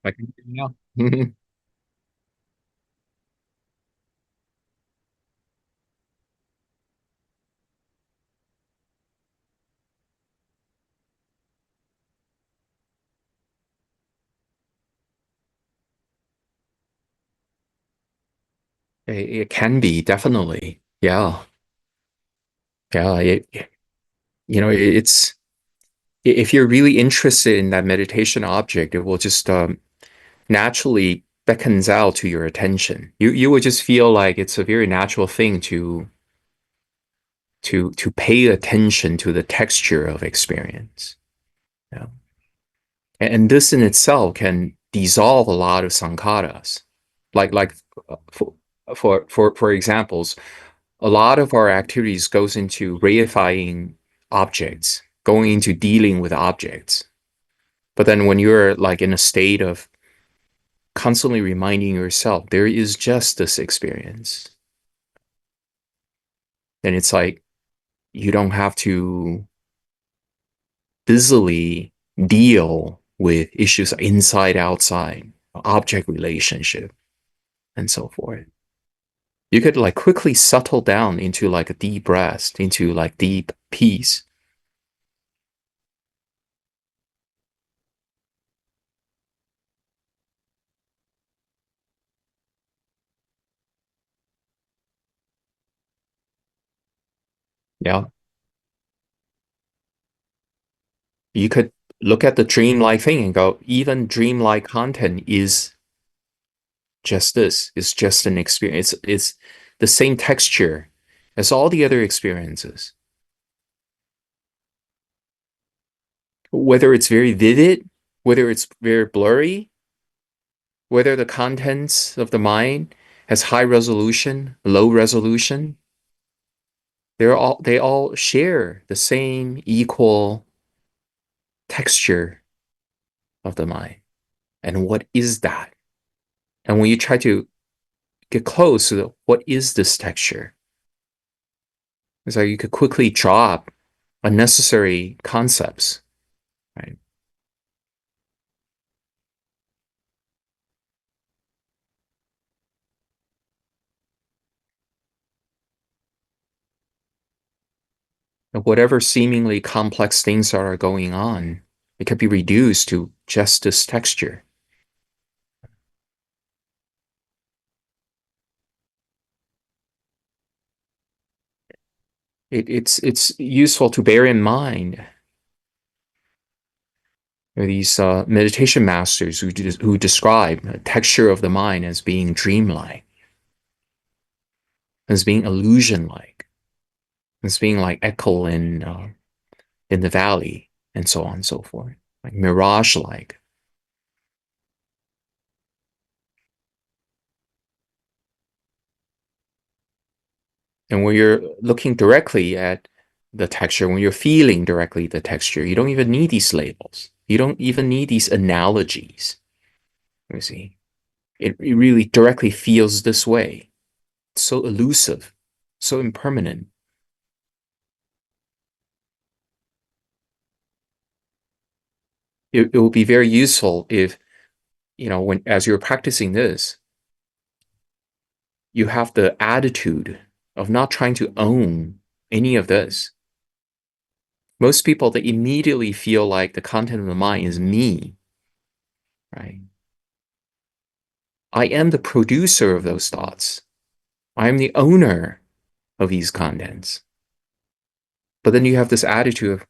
Like, yeah. It can be definitely. Yeah. Yeah. It's if you're really interested in that meditation object, it will just naturally beckons out to your attention. You will just feel like it's a very natural thing to pay attention to the texture of experience. Yeah. And this in itself can dissolve a lot of sankharas. Like for for examples, a lot of our activities goes into reifying objects, going into dealing with objects. But then when you're like in a state of constantly reminding yourself there is just this experience, then it's like you don't have to busily deal with issues inside, outside, object relationship, and so forth. You could like quickly settle down into like a deep rest, into like deep peace. Yeah. You could look at the dreamlike thing and go, even dreamlike content is just this. It's just an experience. It's the same texture as all the other experiences. Whether it's very vivid, whether it's very blurry, whether the contents of the mind has high resolution, low resolution, they all share the same equal texture of the mind. And what is that? And when you try to get close to what is this texture, it's like you could quickly drop unnecessary concepts, right? And whatever seemingly complex things that are going on, it could be reduced to just this texture. It's useful to bear in mind these meditation masters who describe the texture of the mind as being dreamlike, as being illusion-like, as being like echo in the valley, and so on and so forth, like mirage-like. And when you're looking directly at the texture, when you're feeling directly the texture, you don't even need these labels. You don't even need these analogies. You see, it really directly feels this way. It's so elusive, so impermanent. It will be very useful if, when as you're practicing this, you have the attitude of not trying to own any of this. Most people, they immediately feel like the content of the mind is me, right? I am the producer of those thoughts. I am the owner of these contents. But then you have this attitude of,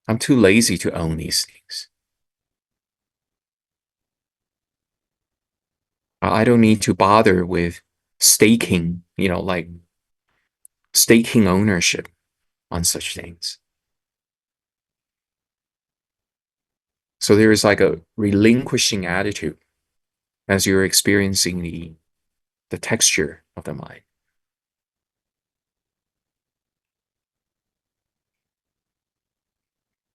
I'm too lazy to own these things. I don't need to bother with staking, like staking ownership on such things. So there is like a relinquishing attitude as you're experiencing the texture of the mind.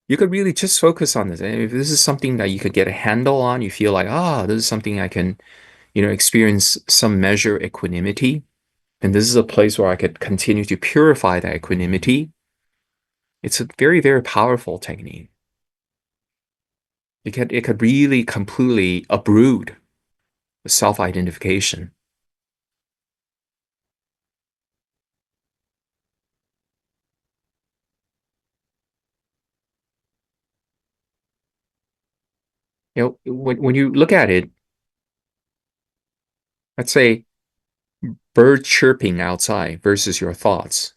You could really just focus on this. And if this is something that you could get a handle on, you feel like, this is something I can, experience some measure of equanimity. And this is a place where I could continue to purify that equanimity. It's a very, very powerful technique. It could really completely uproot self-identification. When you look at it, let's say bird chirping outside versus your thoughts.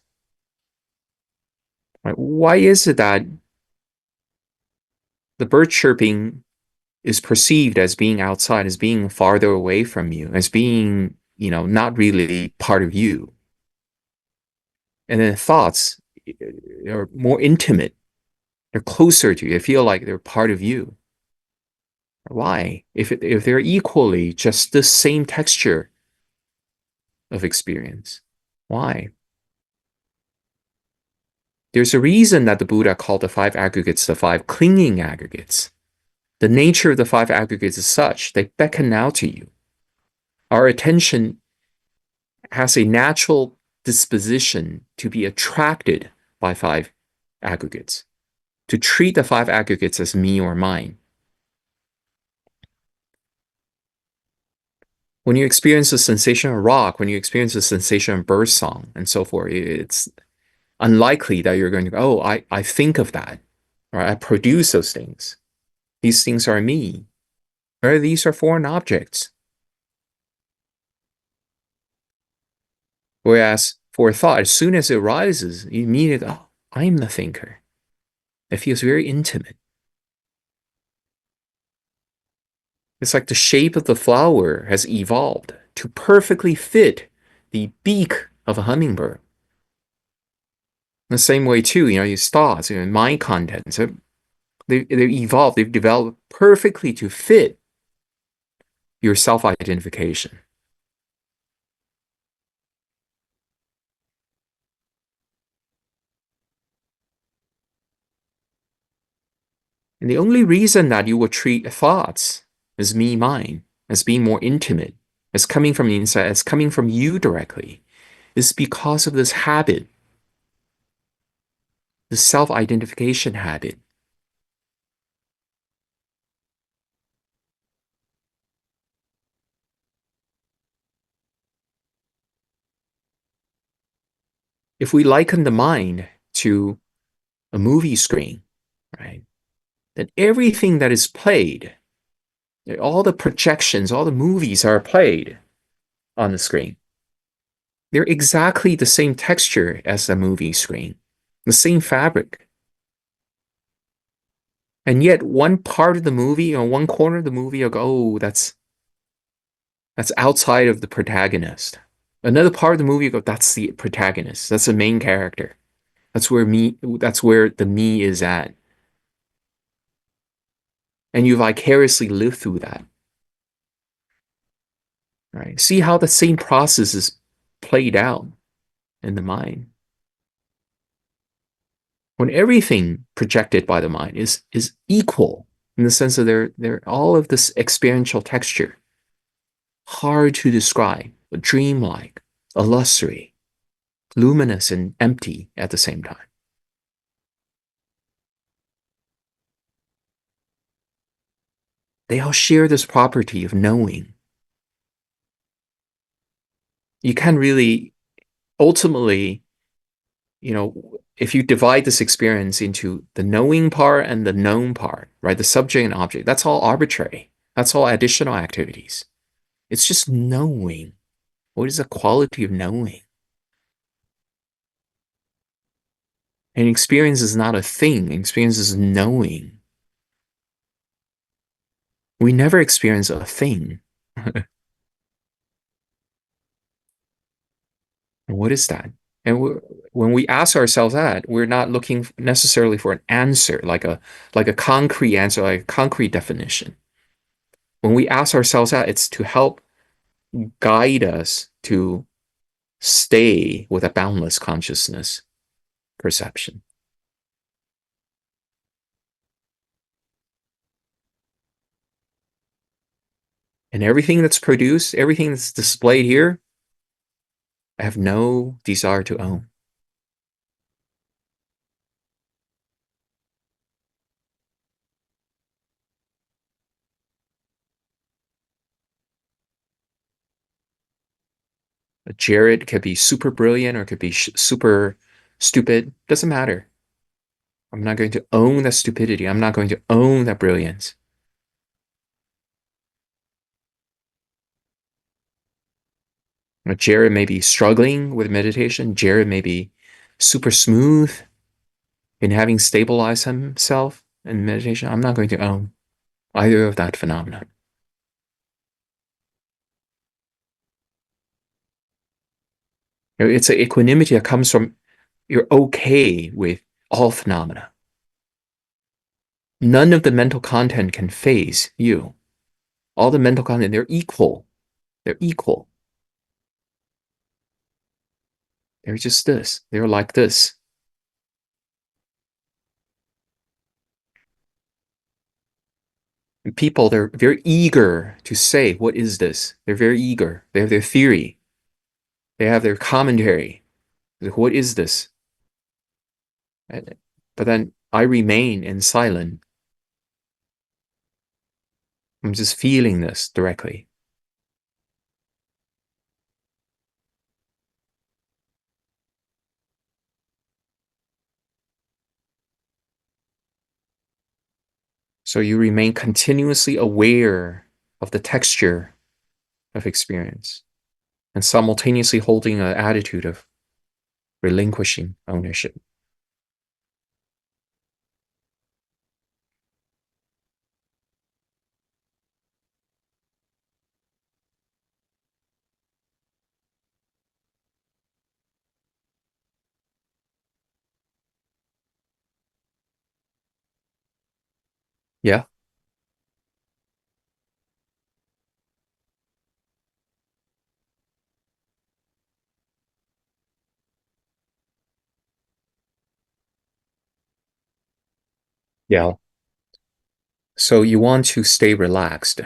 Right? Why is it that the bird chirping is perceived as being outside, as being farther away from you, as being, not really part of you? And then thoughts are more intimate. They're closer to you. They feel like they're part of you. Why? If they're equally just the same texture of experience, why? There's a reason that the Buddha called the five aggregates the five clinging aggregates. The nature of the five aggregates is such they beckon out to you. Our attention has a natural disposition to be attracted by five aggregates, to treat the five aggregates as me or mine. When you experience the sensation of rock, when you experience the sensation of bird song, and so forth, it's unlikely that you're going to go, oh, I think of that, or I produce those things. These things are me, or these are foreign objects. Whereas for a thought, as soon as it arises, you immediately, oh, I'm the thinker. It feels very intimate. It's like the shape of the flower has evolved to perfectly fit the beak of a hummingbird. The same way too, these thoughts, mind contents, they've evolved, they've developed perfectly to fit your self-identification. And the only reason that you would treat thoughts as me, mine, as being more intimate, as coming from the inside, as coming from you directly, is because of this habit, the self-identification habit. If we liken the mind to a movie screen, right, then everything that is played, all the projections, all the movies are played on the screen. They're exactly the same texture as the movie screen, the same fabric. And yet one part of the movie or one corner of the movie, you'll go, oh, that's outside of the protagonist. Another part of the movie, you go, that's the protagonist. That's the main character. That's where the me is at. And you vicariously live through that. Right? See how the same process is played out in the mind. When everything projected by the mind is equal in the sense of they're all of this experiential texture, hard to describe, but dreamlike, illusory, luminous and empty at the same time. They all share this property of knowing. You can really ultimately, if you divide this experience into the knowing part and the known part, right? The subject and object, that's all arbitrary. That's all additional activities. It's just knowing. What is the quality of knowing? And experience is not a thing. Experience is knowing. We never experience a thing. And what is that? And when we ask ourselves that, we're not looking necessarily for an answer, like a concrete answer, like a concrete definition. When we ask ourselves that, it's to help guide us to stay with a boundless consciousness perception. And everything that's produced, everything that's displayed here, I have no desire to own. Jared could be super brilliant or could be super stupid. Doesn't matter. I'm not going to own that stupidity. I'm not going to own that brilliance. Jared may be struggling with meditation. Jared may be super smooth in having stabilized himself in meditation. I'm not going to own either of that phenomenon. It's an equanimity that comes from you're okay with all phenomena. None of the mental content can phase you. All the mental content, they're equal. They're equal. They're just this. They're like this. And people, they're very eager to say, what is this? They're very eager. They have their theory. They have their commentary. Like, what is this? But then I remain in silence. I'm just feeling this directly. So you remain continuously aware of the texture of experience and simultaneously holding an attitude of relinquishing ownership. Yeah. Yeah. So you want to stay relaxed.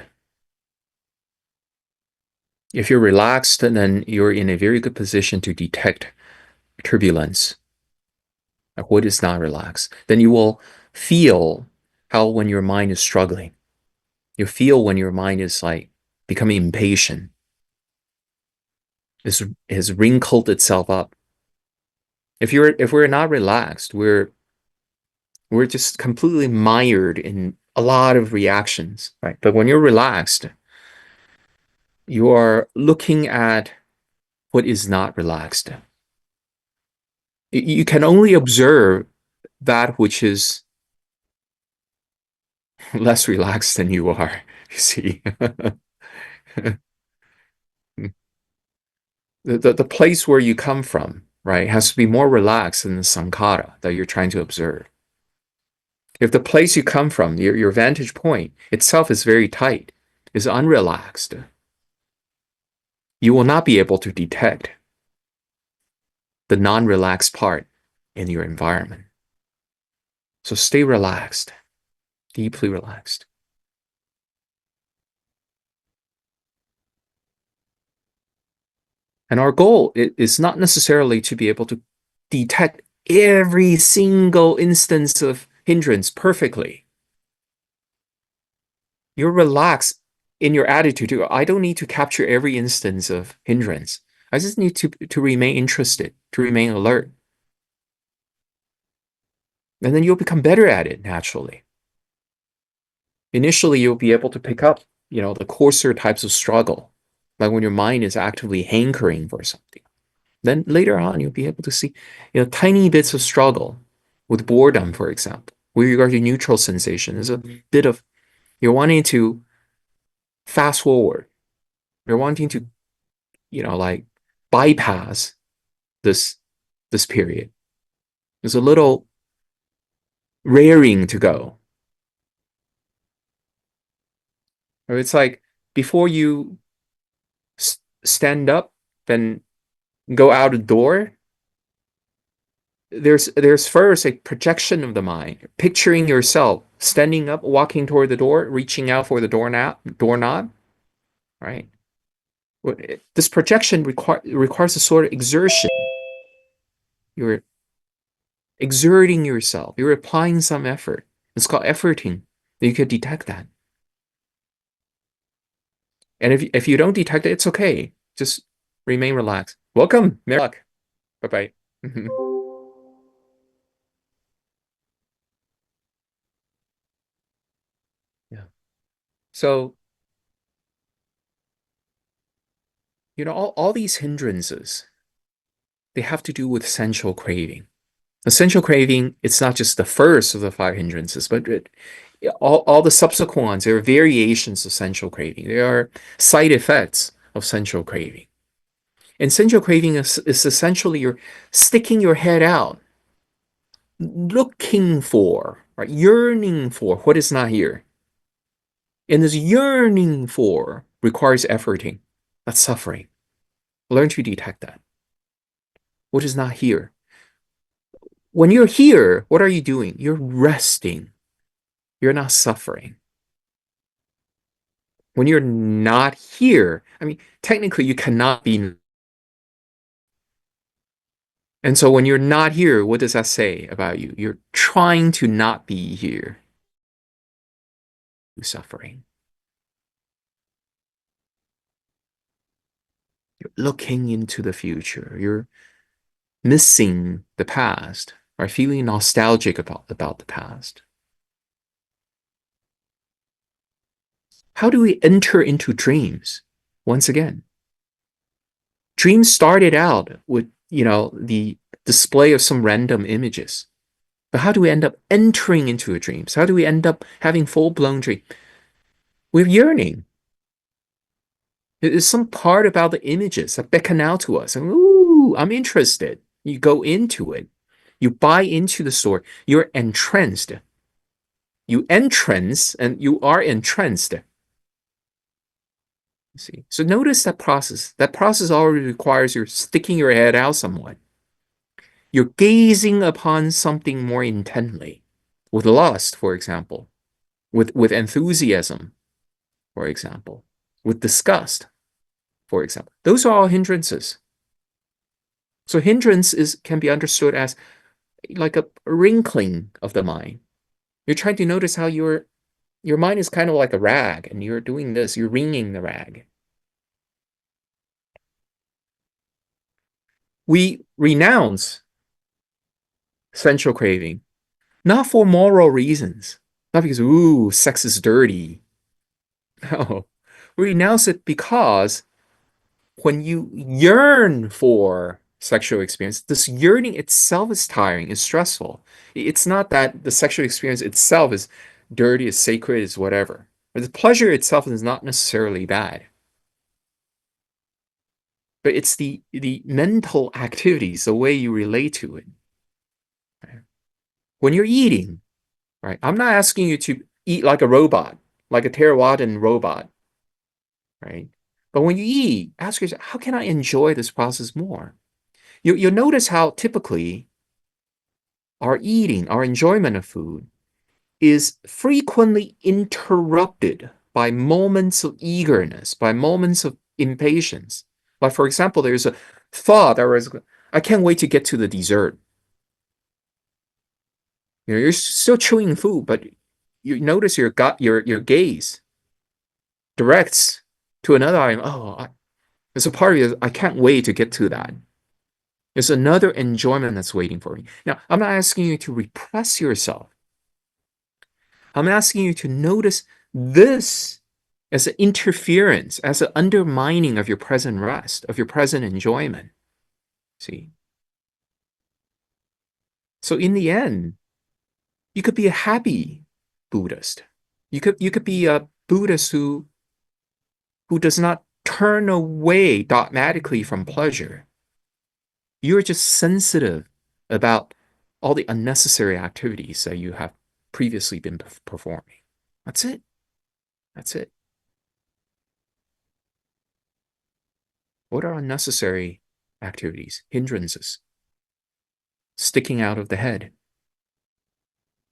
If you're relaxed, then you're in a very good position to detect turbulence, like what is not relaxed. Then you will feel how when your mind is struggling. You feel when your mind is like becoming impatient, is has wrinkled itself up. If we're not relaxed, we're just completely mired in a lot of reactions, right? But when you're relaxed, you are looking at what is not relaxed. You can only observe that which is less relaxed than you are, you see. The place where you come from, right, has to be more relaxed than the sankhara that you're trying to observe. If the place you come from, your vantage point itself is very tight, is unrelaxed, you will not be able to detect the non-relaxed part in your environment. So stay relaxed, deeply relaxed. And our goal is not necessarily to be able to detect every single instance of hindrance perfectly. You're relaxed in your attitude. I don't need to capture every instance of hindrance. I just need to remain interested, to remain alert. And then you'll become better at it naturally. Initially, you'll be able to pick up, the coarser types of struggle, like when your mind is actively hankering for something. Then later on, you'll be able to see, tiny bits of struggle with boredom, for example, with regard to neutral sensation. There's a bit of you're wanting to fast forward. You're wanting to, like bypass this this period. There's a little raring to go. Or it's like before you stand up, then go out the door. There's first a projection of the mind, picturing yourself standing up, walking toward the door, reaching out for the doorknob, right? This projection requires a sort of exertion. You're exerting yourself. You're applying some effort. It's called efforting. You could detect that. And if you don't detect it, it's okay. Just Remain relaxed. Welcome. Merry luck. Bye bye. Yeah. So, all these hindrances, they have to do with sensual craving. Essential craving, it's not just the first of the five hindrances, but all the subsequent ones, there are variations of sensual craving. There are side effects of sensual craving. And sensual craving is essentially you're sticking your head out, looking for, right, yearning for what is not here. And this yearning for requires efforting. That's suffering. Learn to detect that. What is not here? When you're here, what are you doing? You're resting. You're not suffering. When you're not here, I mean, technically you cannot be. And so when you're not here, what does that say about you? You're trying to not be here. You're suffering. You're looking into the future. You're missing the past, right? Feeling nostalgic about the past. How do we enter into dreams? Once again, dreams started out with, the display of some random images. But how do we end up entering into a dream? So how do we end up having full-blown dream? We're yearning. There's some part about the images that beckon out to us. And, ooh, I'm interested. You go into it. You buy into the story. You're entranced. You entrance and you are entranced. You see. So notice that process. That process already requires you sticking your head out somewhat. You're gazing upon something more intently, with lust, for example, with enthusiasm, for example, with disgust, for example. Those are all hindrances. So hindrance can be understood as like a wrinkling of the mind. You're trying to notice how your mind is kind of like a rag, and you're doing this, you're wringing the rag. We renounce sensual craving, not for moral reasons, not because, ooh, sex is dirty. No. We renounce it because when you yearn for sexual experience, this yearning itself is tiring, is stressful. It's not that the sexual experience itself is dirty, is sacred, is whatever. But the pleasure itself is not necessarily bad. But it's the mental activities, the way you relate to it. Right? When you're eating, right? I'm not asking you to eat like a robot, like a Theravadan robot, right? But when you eat, ask yourself, how can I enjoy this process more? You'll notice how typically our eating, our enjoyment of food is frequently interrupted by moments of eagerness, by moments of impatience. Like, for example, there's a thought that was, I can't wait to get to the dessert. You're still chewing food, but you notice your gaze directs to another item. Oh, there's a part of you, I can't wait to get to that. There's another enjoyment that's waiting for me. Now, I'm not asking you to repress yourself. I'm asking you to notice this as an interference, as an undermining of your present rest, of your present enjoyment. See? So in the end, you could be a happy Buddhist. You could be a Buddhist who does not turn away dogmatically from pleasure. You're just sensitive about all the unnecessary activities that you have previously been performing. That's it. That's it. What are unnecessary activities? Hindrances. Sticking out of the head.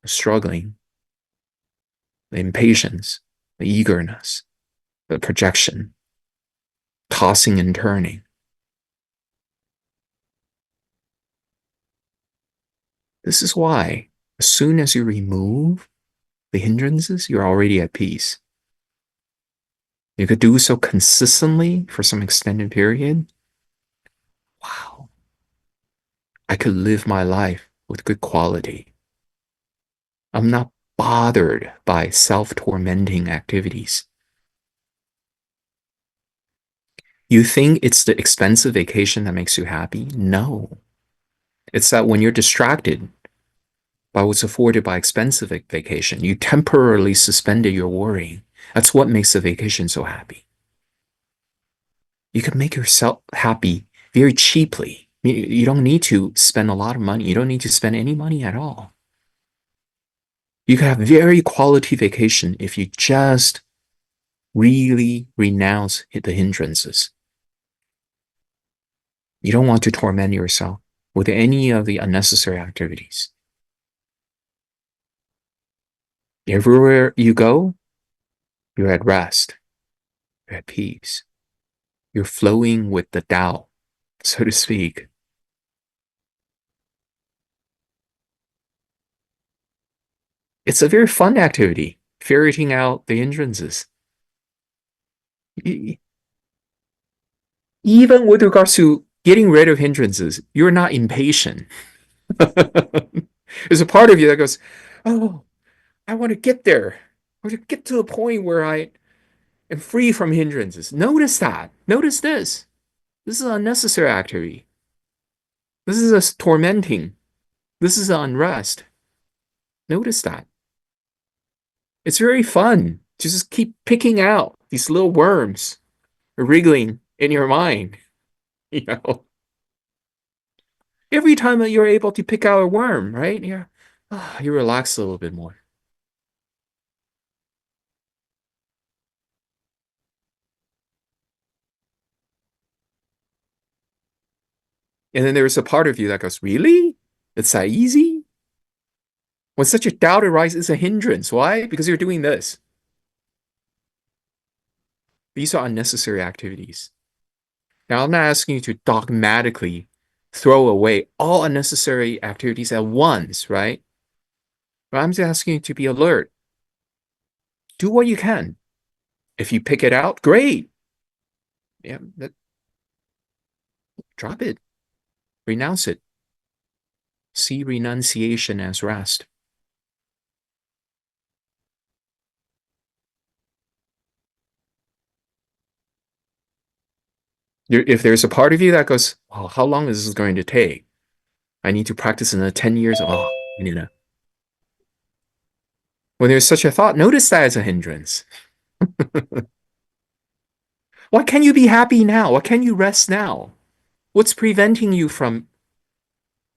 Struggling. The impatience. The eagerness. The projection. Tossing and turning. This is why, as soon as you remove the hindrances, you're already at peace. You could do so consistently for some extended period, I could live my life with good quality. I'm not bothered by self-tormenting activities. You think it's the expensive vacation that makes you happy? No. It's that when you're distracted by what's afforded by expensive vacation, you temporarily suspended your worrying. That's what makes the vacation so happy. You can make yourself happy very cheaply. You don't need to spend a lot of money. You don't need to spend any money at all. You can have very quality vacation if you just really renounce the hindrances. You don't want to torment yourself with any of the unnecessary activities. Everywhere you go, you're at rest, you're at peace. You're flowing with the Tao, so to speak. It's a very fun activity, ferreting out the hindrances. Even with regards to getting rid of hindrances, you're not impatient. There's a part of you that goes, oh, I want to get there. I want to get to a point where I am free from hindrances. Notice that. Notice this. This is an unnecessary activity. This is a tormenting. This is an unrest. Notice that. It's very fun to just keep picking out these little worms wriggling in your mind. You know, every time that you're able to pick out a worm, right? You relax a little bit more. And then there's a part of you that goes, really? It's that easy? When such a doubt arises, it's a hindrance. Why? Because you're doing this. These are unnecessary activities. Now, I'm not asking you to dogmatically throw away all unnecessary activities at once, right? But I'm just asking you to be alert. Do what you can. If you pick it out, great. Yeah, drop it. Renounce it. See renunciation as rest. If there's a part of you that goes, oh, how long is this going to take? I need to practice another 10 years. Oh, you know. When there's such a thought, notice that as a hindrance. Why can't you be happy now? Why can't you rest now? What's preventing you from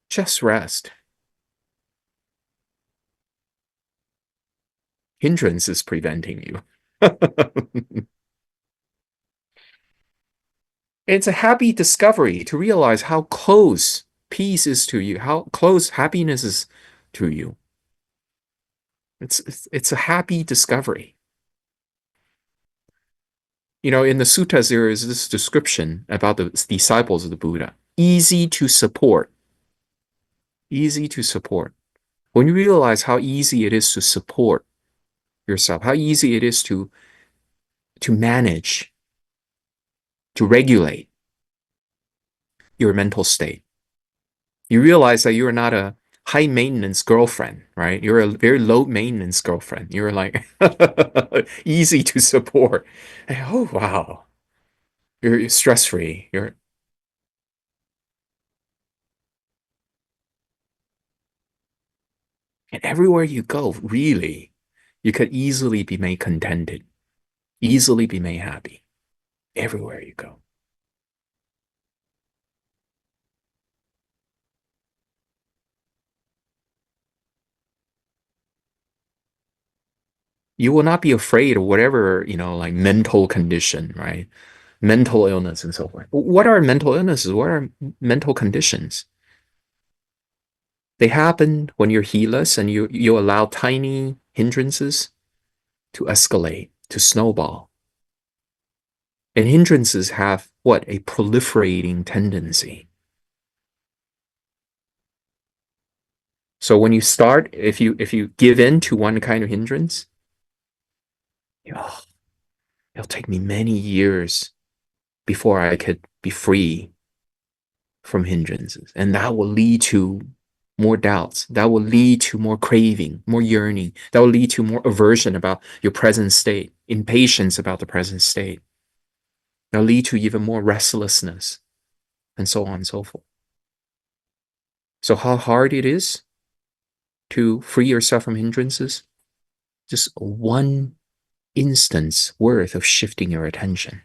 just rest? Hindrance is preventing you. It's a happy discovery to realize how close peace is to you, how close happiness is to you. It's a happy discovery. You know, in the suttas, there is this description about the disciples of the Buddha. Easy to support. Easy to support. When you realize how easy it is to support yourself, how easy it is to manage, to regulate your mental state, you realize that you're not a high maintenance girlfriend, right? You're a very low maintenance girlfriend. You're like easy to support. And, oh, wow. You're stress free. And everywhere you go, really, you could easily be made contented, easily be made happy. Everywhere you go. You will not be afraid of whatever, like mental condition, right? Mental illness and so forth. What are mental illnesses? What are mental conditions? They happen when you're heedless and you allow tiny hindrances to escalate, to snowball. And hindrances have what? A proliferating tendency. So when you start, if you give in to one kind of hindrance, oh, it'll take me many years before I could be free from hindrances. And that will lead to more doubts. That will lead to more craving, more yearning. That will lead to more aversion about your present state, impatience about the present state. That'll lead to even more restlessness, and so on and so forth. So, how hard it is to free yourself from hindrances? Just one instance worth of shifting your attention.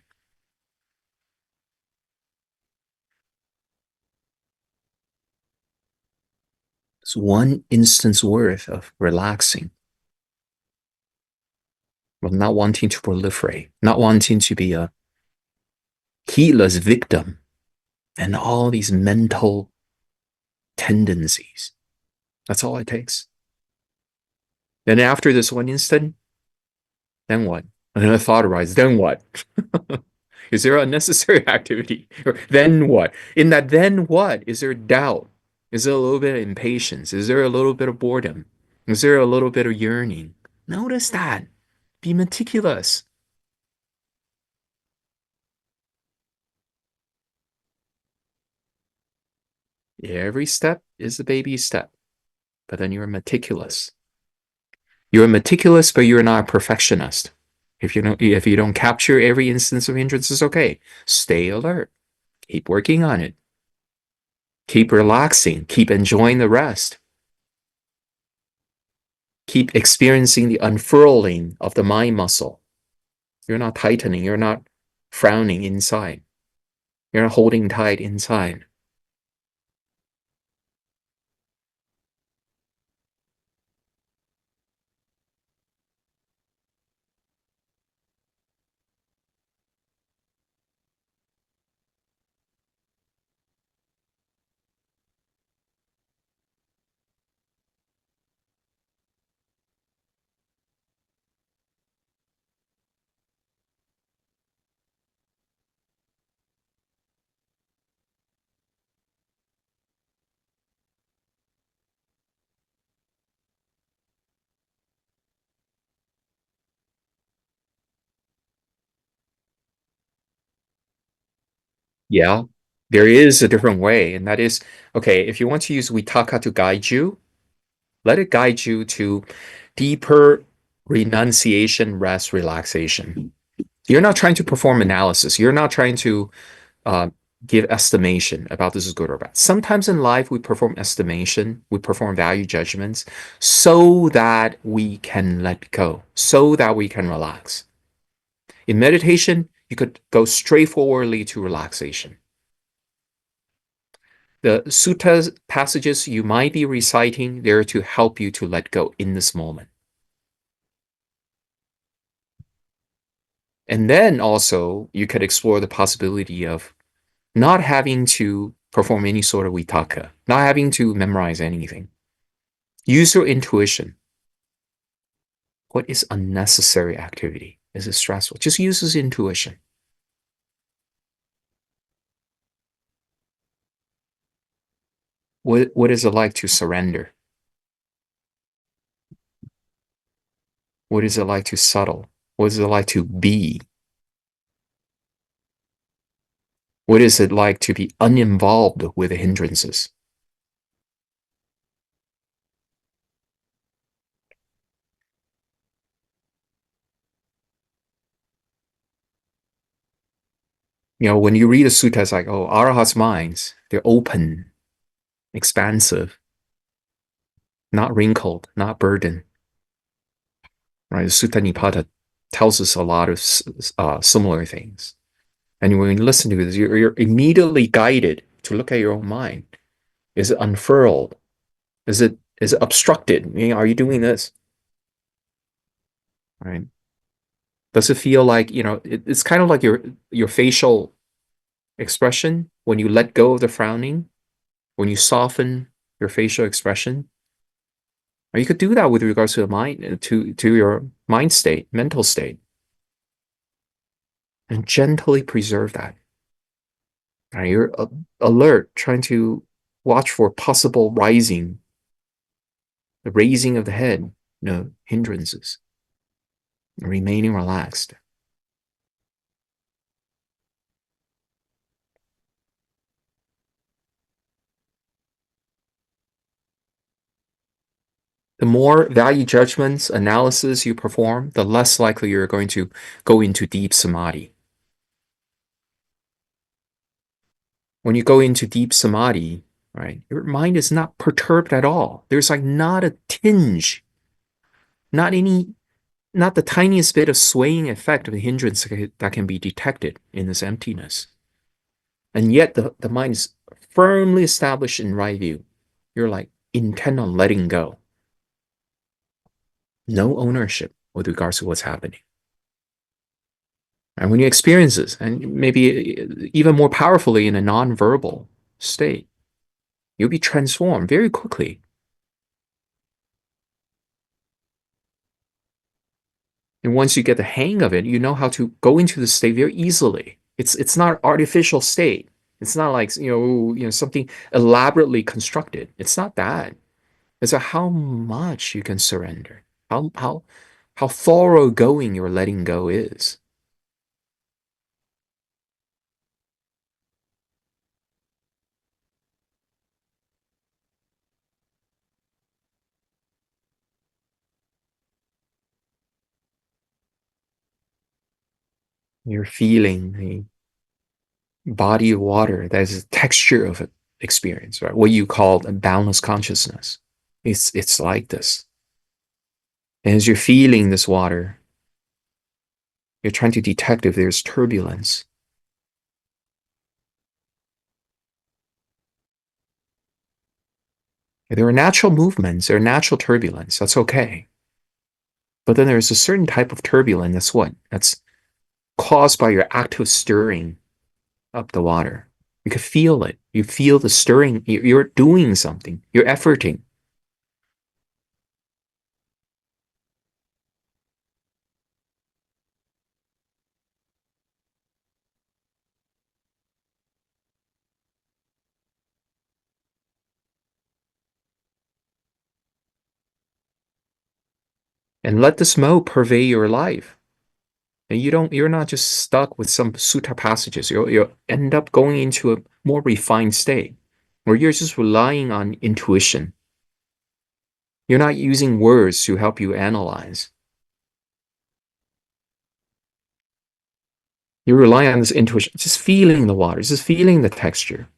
It's one instance worth of relaxing, of not wanting to proliferate, not wanting to be a heedless victim and all these mental tendencies. That's all it takes. Then after this one instant, then what? Another thought arises, then what? Is there unnecessary activity? Or then what? In that then what? Is there doubt? Is there a little bit of impatience? Is there a little bit of boredom? Is there a little bit of yearning? Notice that. Be meticulous. Every step is a baby step, but then you're meticulous. You're meticulous, but you're not a perfectionist. If you don't capture every instance of hindrance, it's okay. Stay alert. Keep working on it. Keep relaxing. Keep enjoying the rest. Keep experiencing the unfurling of the mind muscle. You're not tightening. You're not frowning inside. You're not holding tight inside. Yeah, there is a different way, and that is okay. If you want to use Vitaka to guide you, let it guide you to deeper renunciation, rest, relaxation. You're not trying to perform analysis. You're not trying to uh, give estimation about this is good or bad. Sometimes in life, we perform estimation, we perform value judgments so that we can let go, so that we can relax. In meditation, you could go straightforwardly to relaxation. The suttas passages you might be reciting, they're to help you to let go in this moment. And then also, you could explore the possibility of not having to perform any sort of vitaka, not having to memorize anything. Use your intuition. What is unnecessary activity? Is it stressful? Just use his intuition. What is it like to surrender? What is it like to settle? What is it like to be? What is it like to be uninvolved with the hindrances? When you read a sutta, it's like, oh, arahats' minds, they're open, expansive, not wrinkled, not burdened. Right? The Sutta Nipata tells us a lot of similar things. And when you listen to this, you're immediately guided to look at your own mind. Is it unfurled? Is it obstructed? Are you doing this? Right? Does it feel like, it's kind of like your facial expression when you let go of the frowning, when you soften your facial expression? Or you could do that with regards to the mind, to your mind state, mental state, and gently preserve that. Right? You're alert, trying to watch for possible the raising of the head, hindrances, remaining relaxed. The more value judgments, analysis you perform, the less likely you're going to go into deep samadhi. When you go into deep samadhi, right, your mind is not perturbed at all. There's like not a tinge, not any, not the tiniest bit of swaying effect of the hindrance that can be detected in this emptiness. And yet the mind is firmly established in right view. You're like intent on letting go. No ownership with regards to what's happening. And when you experience this, and maybe even more powerfully in a non-verbal state, you'll be transformed very quickly. And once you get the hang of it, you know how to go into the state very easily. It's not an artificial state. It's not like something elaborately constructed. It's not that. It's how much you can surrender. How thoroughgoing your letting go is. You're feeling the body of water that is a texture of experience, right? What you call a boundless consciousness. It's like this. And as you're feeling this water, you're trying to detect if there's turbulence. There are natural movements, there are natural turbulence. That's okay. But then there's a certain type of turbulence that's what? That's caused by your active stirring up the water. You can feel it. You feel the stirring. You're doing something. You're efforting. And let this mode pervade your life. And you're not just stuck with some sutta passages. You'll end up going into a more refined state where you're just relying on intuition. You're not using words to help you analyze. You're relying on this intuition, just feeling the water, just feeling the texture.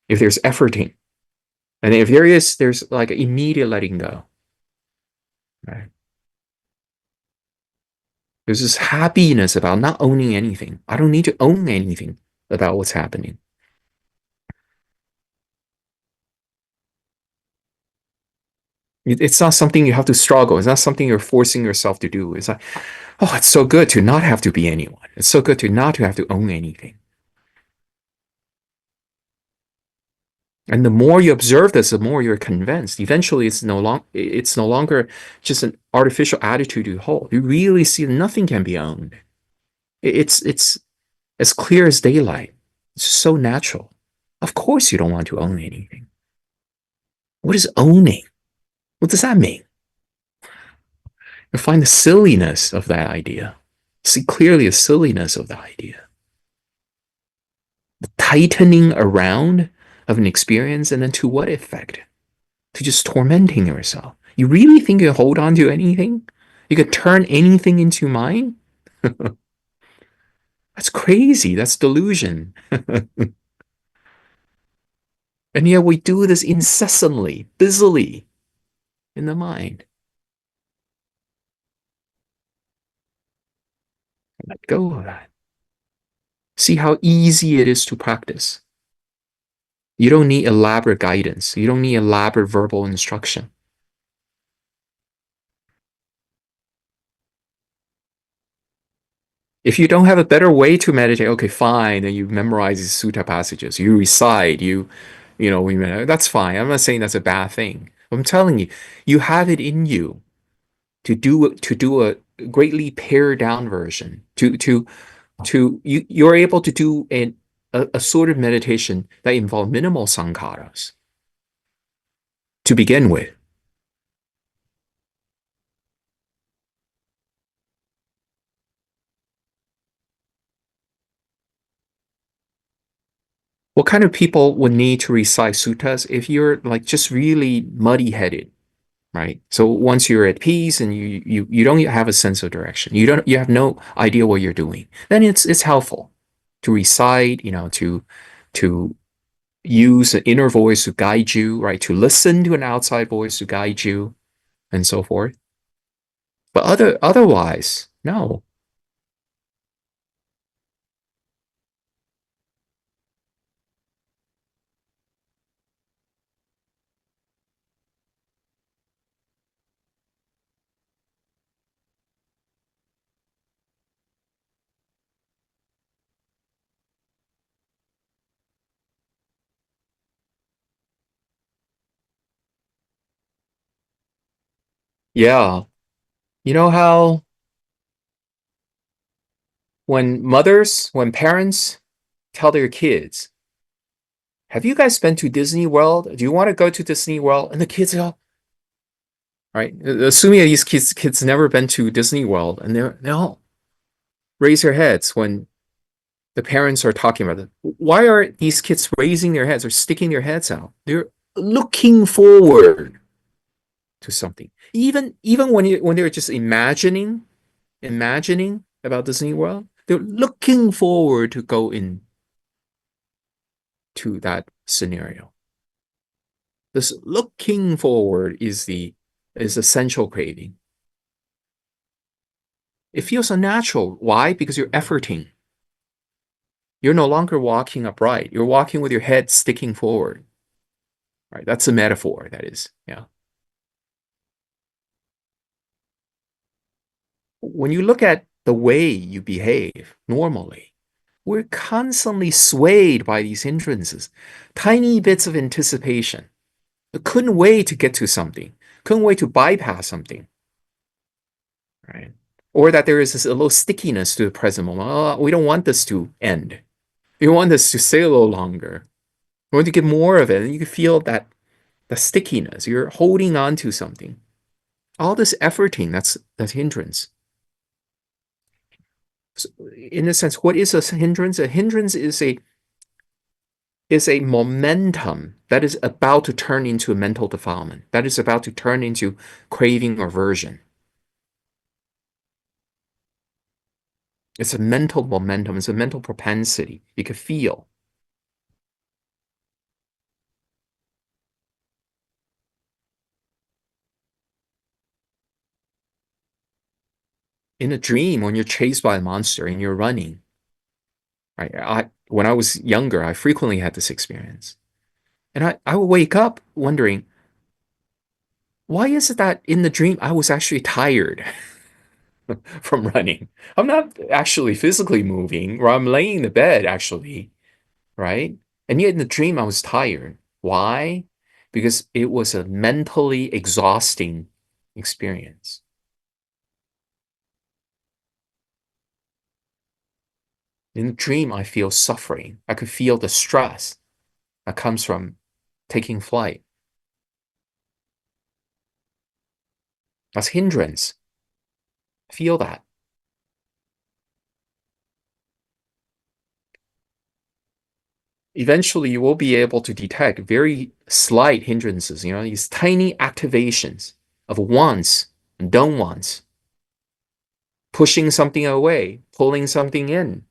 If there's efforting, and if there's like immediate letting go. Right? There's this happiness about not owning anything. I don't need to own anything about what's happening. It's not something you have to struggle. It's not something you're forcing yourself to do. It's like, oh, it's so good to not have to be anyone. It's so good to not to have to own anything. And the more you observe this, the more you're convinced. Eventually, it's no longer just an artificial attitude you hold. You really see nothing can be owned. It's as clear as daylight. It's so natural. Of course, you don't want to own anything. What is owning? What does that mean? You find the silliness of that idea. See clearly the silliness of the idea. The tightening around of an experience, and then to what effect? To just tormenting yourself. You really think you can hold on to anything? You could turn anything into mine? That's crazy. That's delusion. And yet we do this incessantly, busily in the mind. Let go of that. See how easy it is to practice. You don't need elaborate guidance. You don't need elaborate verbal instruction. If you don't have a better way to meditate, okay, fine, then you memorize these sutta passages. You recite, that's fine. I'm not saying that's a bad thing. I'm telling you, you have it in you to do a greatly pared down version. You're able to do a sort of meditation that involve minimal sankharas to begin with. What kind of people would need to recite suttas if you're like just really muddy headed? right? So once you're at peace and you don't have a sense of direction, you have no idea what you're doing, then it's helpful to recite, to use an inner voice to guide you, right? To listen to an outside voice to guide you, and so forth. But otherwise, no. Yeah. You know how when parents tell their kids, have you guys been to Disney World? Do you want to go to Disney World? And the kids go, right? Assuming that these kids never been to Disney World, and they'll raise their heads when the parents are talking about it. Why are these kids raising their heads or sticking their heads out? They're looking forward to something. Even when they're just imagining about Disney World, they're looking forward to go into that scenario. This looking forward is essential craving. It feels unnatural. Why? Because you're efforting. You're no longer walking upright. You're walking with your head sticking forward. Right? That's a metaphor, that is. Yeah. When you look at the way you behave normally, we're constantly swayed by these hindrances, tiny bits of anticipation. I couldn't wait to get to something, couldn't wait to bypass something, right? Or that there is this a little stickiness to the present moment. Oh, we don't want this to end. We want this to stay a little longer. We want to get more of it. And you can feel that the stickiness. You're holding on to something. All this efforting, that's hindrance. So in a sense, what is a hindrance? A hindrance is a momentum that is about to turn into a mental defilement, that is about to turn into craving or aversion. It's a mental momentum, it's a mental propensity. You can feel. In a dream, when you're chased by a monster and you're running, right? When I was younger, I frequently had this experience. And I would wake up wondering, why is it that in the dream I was actually tired from running? I'm not actually physically moving, or I'm laying in the bed actually, right? And yet in the dream, I was tired. Why? Because it was a mentally exhausting experience. In the dream, I feel suffering. I could feel the stress that comes from taking flight. That's hindrance. Feel that. Eventually, you will be able to detect very slight hindrances, these tiny activations of wants and don't wants, pushing something away, pulling something in,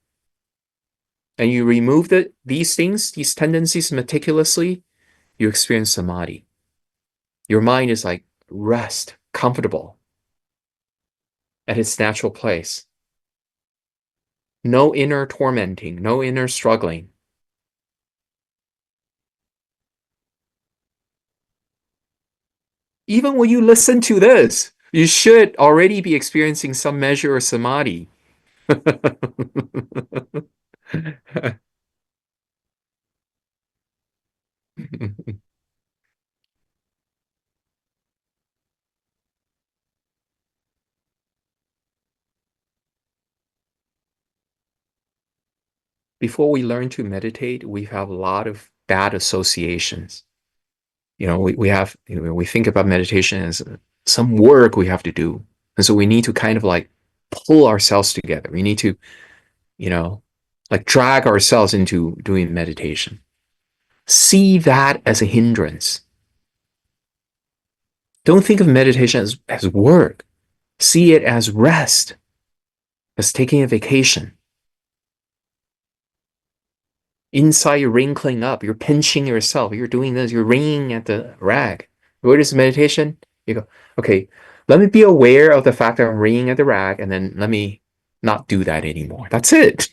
and you remove these things, these tendencies meticulously, you experience samadhi. Your mind is like rest, comfortable at its natural place. No inner tormenting, no inner struggling. Even when you listen to this, you should already be experiencing some measure of samadhi. Before we learn to meditate, we have a lot of bad associations. We think about meditation as some work we have to do. And so we need to kind of like pull ourselves together. We need to, you know, like drag ourselves into doing meditation. See that as a hindrance. Don't think of meditation as work. See it as rest, as taking a vacation. Inside, you're wrinkling up, you're pinching yourself, you're doing this, you're wringing at the rag. What is meditation? You go, okay, let me be aware of the fact that I'm wringing at the rag, and then let me not do that anymore. That's it.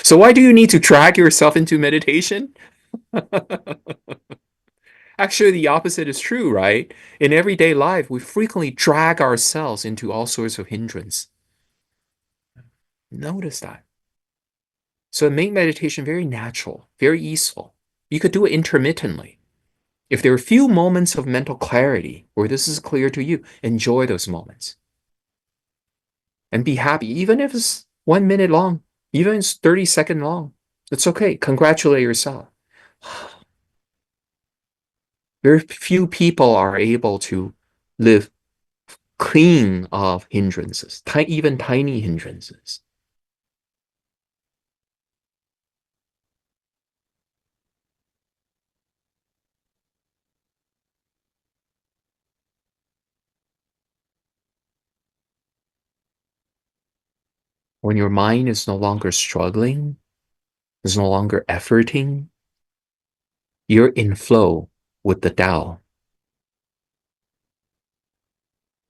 So why do you need to drag yourself into meditation? Actually, the opposite is true, right? In everyday life, we frequently drag ourselves into all sorts of hindrance. Notice that. So make meditation very natural, very easeful. You could do it intermittently. If there are few moments of mental clarity where this is clear to you, enjoy those moments and be happy, even if it's 1 minute long, even if it's 30-second long. It's okay. Congratulate yourself. Very few people are able to live clean of hindrances, even tiny hindrances. When your mind is no longer struggling, is no longer efforting, you're in flow with the Tao.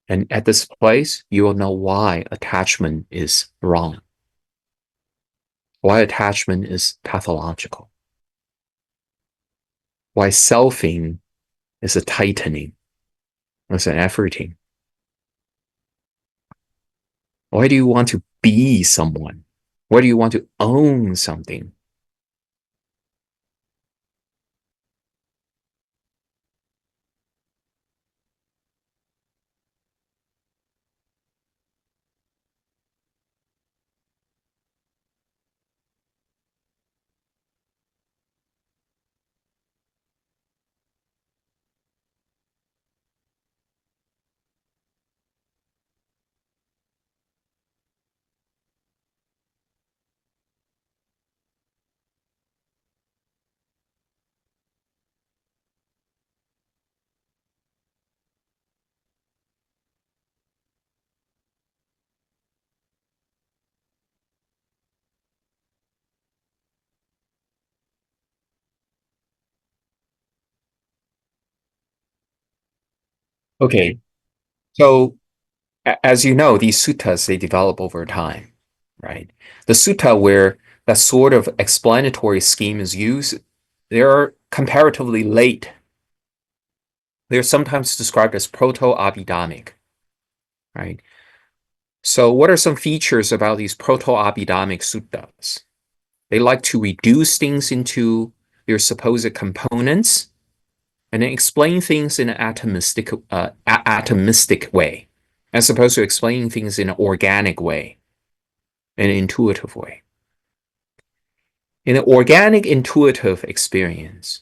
And at this place, you will know why attachment is wrong, why attachment is pathological, why selfing is a tightening, is an efforting. Why do you want to be someone? Why do you want to own something? Okay, so as you know, these suttas, they develop over time, right? The sutta where that sort of explanatory scheme is used, they're comparatively late. They're sometimes described as proto-Abhidhammic, right? So what are some features about these proto-Abhidhammic suttas? They like to reduce things into their supposed components and then explain things in an atomistic way, as opposed to explaining things in an organic way, an intuitive way. In an organic, intuitive experience,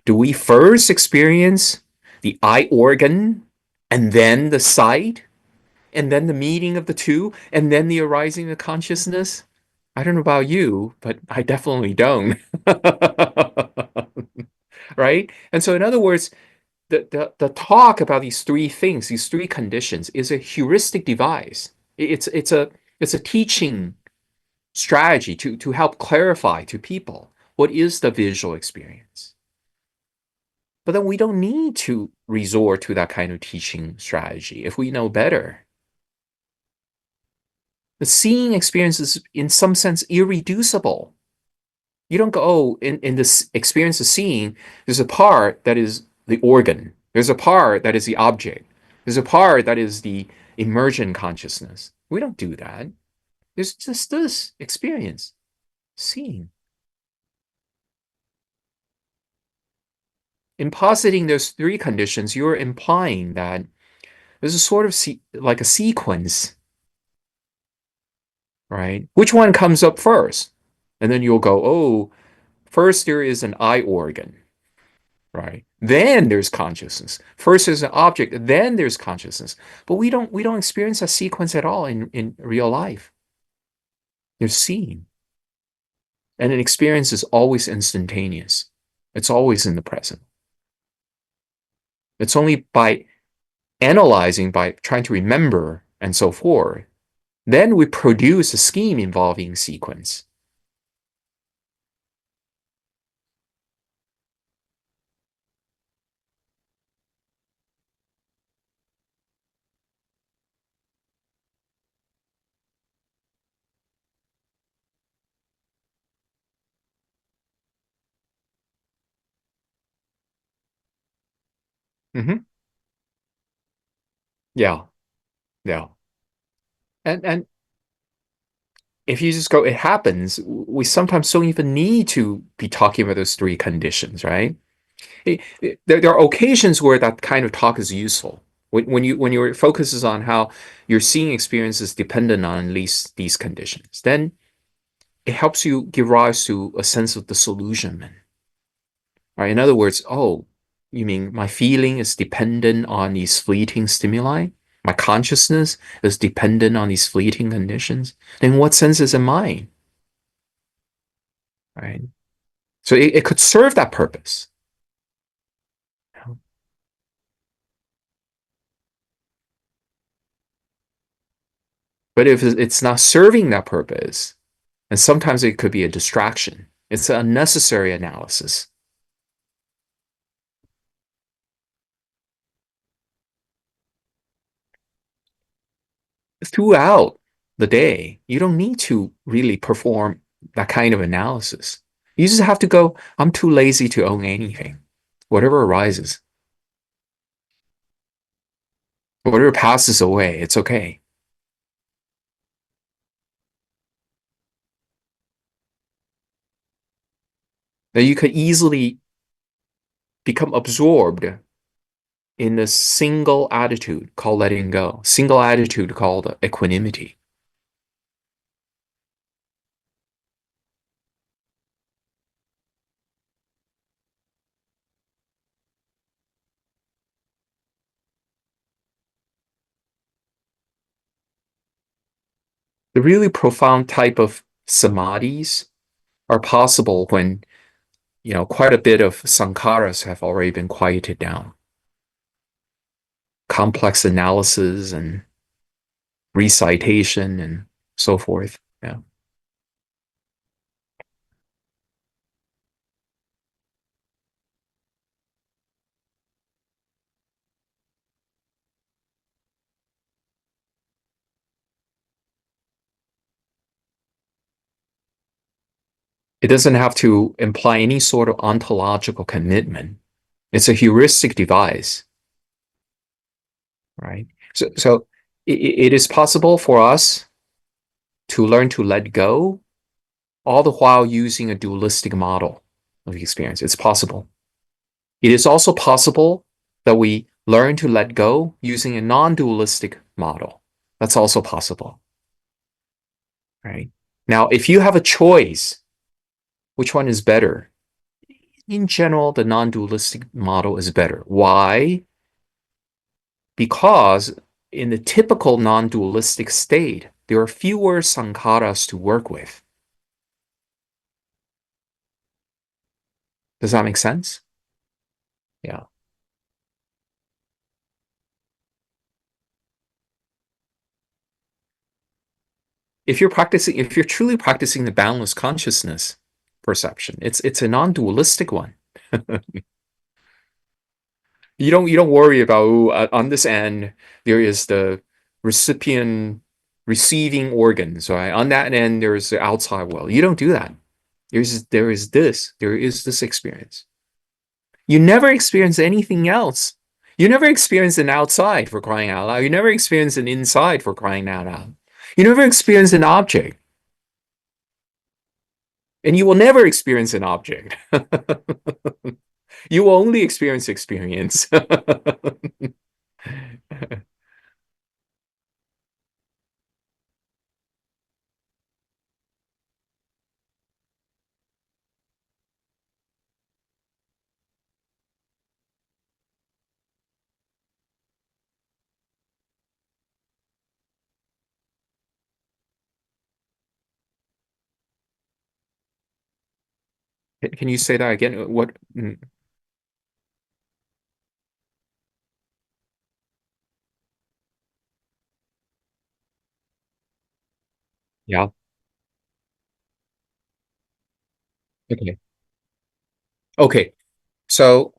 do we first experience the eye organ and then the sight and then the meeting of the two and then the arising of consciousness? I don't know about you, but I definitely don't. Right? And so, in other words, the talk about these three things, these three conditions, is a heuristic device. It's a teaching strategy to help clarify to people what is the visual experience. But then we don't need to resort to that kind of teaching strategy if we know better. The seeing experience is, in some sense, irreducible. You don't go, oh, in this experience of seeing, there's a part that is the organ, there's a part that is the object, there's a part that is the emergent consciousness. We don't do that. There's just this experience, seeing. In positing those three conditions, you're implying that there's a sort of like a sequence, right? Which one comes up first? And then you'll go, oh, first there is an eye organ, right? Then there's consciousness. First there's an object, then there's consciousness. But we don't experience a sequence at all in real life. There's seeing. And an experience is always instantaneous. It's always in the present. It's only by analyzing by trying to remember and so forth, then we produce a scheme involving sequence. Hmm. Yeah, yeah. And if you just go, it happens, we sometimes don't even need to be talking about those three conditions, right? There are occasions where that kind of talk is useful. When your focus is on how your seeing experience is dependent on at least these conditions, then it helps you give rise to a sense of disillusionment. Right? In other words, oh, you mean my feeling is dependent on these fleeting stimuli? My consciousness is dependent on these fleeting conditions? Then what sense is it mine? Right? So it could serve that purpose. But if it's not serving that purpose, and sometimes it could be a distraction, it's an unnecessary analysis. Throughout the day, you don't need to really perform that kind of analysis. You just have to go, I'm too lazy to own anything. Whatever arises, whatever passes away, it's okay. That you could easily become absorbed in a single attitude called letting go, single attitude called equanimity. The really profound type of samadhis are possible when, quite a bit of sankharas have already been quieted down. Complex analysis and recitation and so forth. Yeah. It doesn't have to imply any sort of ontological commitment. It's a heuristic device, right? So it is possible for us to learn to let go all the while using a dualistic model of experience. It's possible. It is also possible that we learn to let go using a non-dualistic model. That's also possible, right? Now, if you have a choice, which one is better? In general, the non-dualistic model is better. Why? Because in the typical non-dualistic state, there are fewer sankharas to work with. Does that make sense? Yeah. If you're truly practicing the boundless consciousness perception, it's a non-dualistic one. You don't worry about, on this end there is the recipient receiving organs, right? On that end there is the outside world. You don't do that. There is this experience. You never experience anything else. You never experience an outside, for crying out loud. You never experience an inside, for crying out loud. You never experience an object, and you will never experience an object. You will only experience experience. Can you say that again? What? Yeah. Okay. Okay. So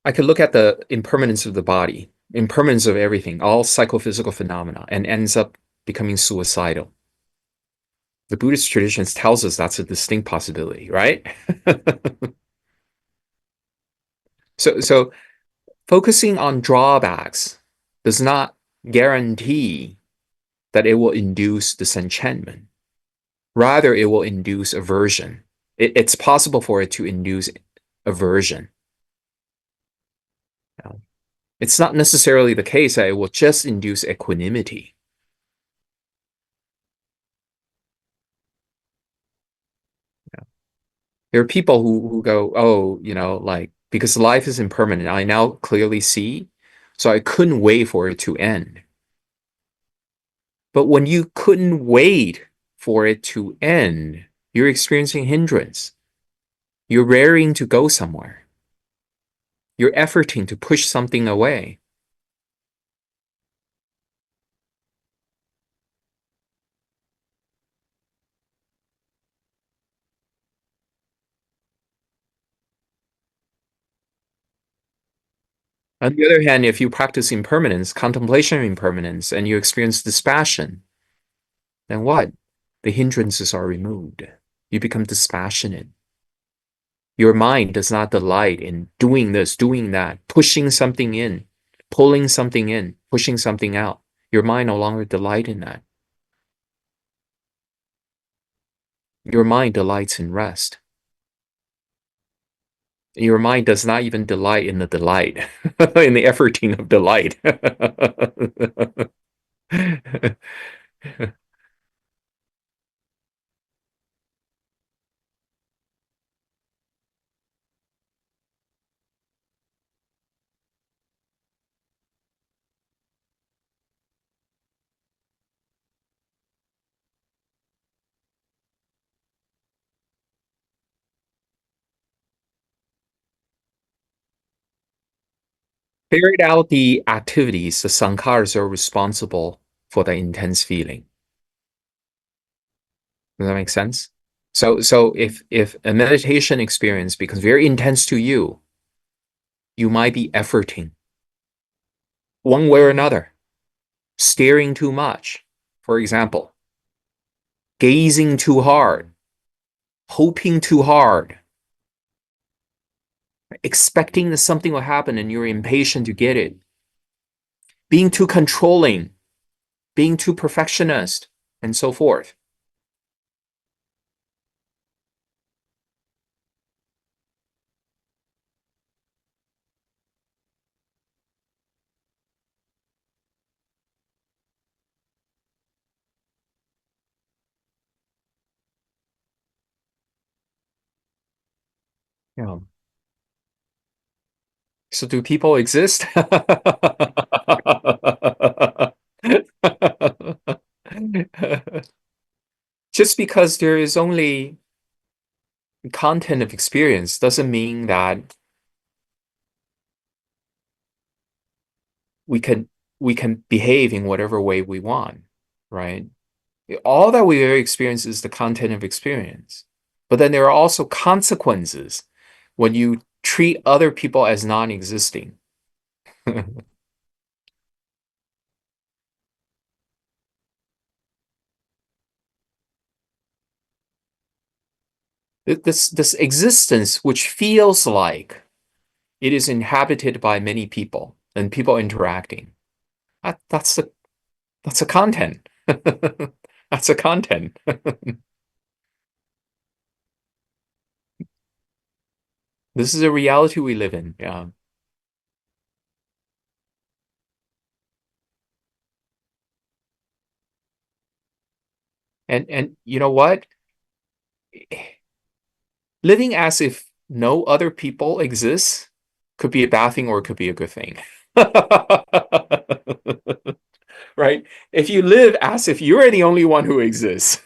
I could look at the impermanence of the body, impermanence of everything, all psychophysical phenomena, and ends up becoming suicidal. The Buddhist traditions tells us that's a distinct possibility, right? So focusing on drawbacks does not guarantee that it will induce disenchantment. Rather, it will induce aversion. It's possible for it to induce aversion. It's not necessarily the case that it will just induce equanimity. There are people who go, oh, like, because life is impermanent, I now clearly see, so I couldn't wait for it to end. But when you couldn't wait for it to end, you're experiencing hindrance. You're raring to go somewhere. You're efforting to push something away. On the other hand, if you practice impermanence, contemplation of impermanence, and you experience dispassion, then what? The hindrances are removed. You become dispassionate. Your mind does not delight in doing this, doing that, pushing something in, pulling something in, pushing something out. Your mind no longer delight in that. Your mind delights in rest. Your mind does not even delight in the delight, in the efforting of delight. Carried out the activities, the sankharas are responsible for the intense feeling. Does that make sense? So if a meditation experience becomes very intense to you, you might be efforting one way or another, staring too much, for example, gazing too hard, hoping too hard, expecting that something will happen and you're impatient to get it, being too controlling, being too perfectionist, and so forth. Yeah. So do people exist? Just because there is only content of experience doesn't mean that we can we can behave in whatever way we want, right? All that we experience is the content of experience. But then there are also consequences when you treat other people as non-existing. This existence, which feels like it is inhabited by many people and people interacting, that's a content. That's a content. This is a reality we live in. Yeah. And you know what? Living as if no other people exist could be a bad thing or it could be a good thing. Right? If you live as if you're the only one who exists,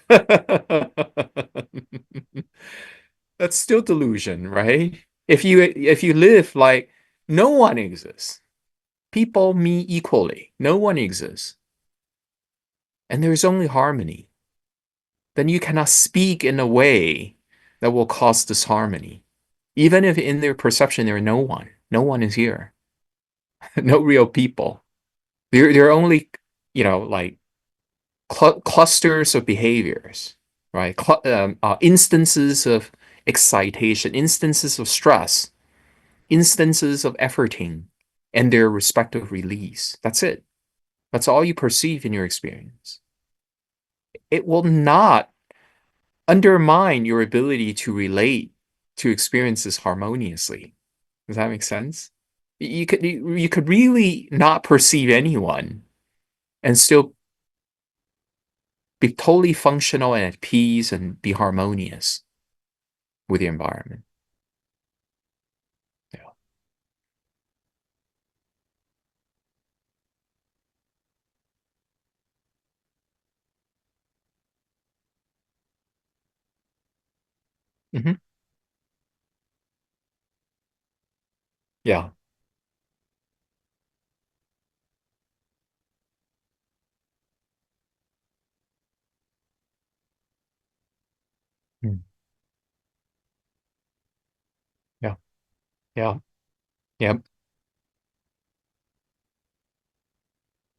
that's still delusion, right? If you live like no one exists, people, me equally, no one exists, and there's only harmony. then you cannot speak in a way that will cause disharmony. Even if in their perception there are no one, no one is here, no real people. They're only, like clusters of behaviors, right? Instances of excitation, instances of stress, instances of efforting, and their respective release. That's it. That's all you perceive in your experience. It will not undermine your ability to relate to experiences harmoniously. Does that make sense? You could really not perceive anyone and still be totally functional and at peace and be harmonious with the environment. Yeah. Hmm. Yeah. Mm. Yeah. Yeah.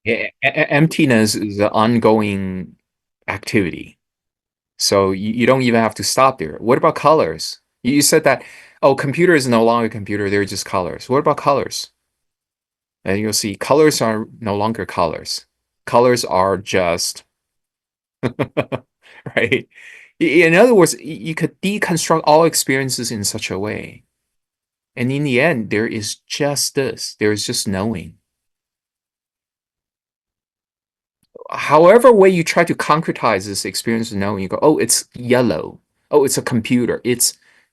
Yeah. Emptiness is an ongoing activity. So you don't even have to stop there. What about colors? You said that, oh, computer is no longer a computer, they're just colors. What about colors? And you'll see colors are no longer colors. Colors are just, right? In other words, you could deconstruct all experiences in such a way. And in the end, there is just this. There is just knowing. However way you try to concretize this experience of knowing, you go, oh, it's yellow. Oh, it's a computer.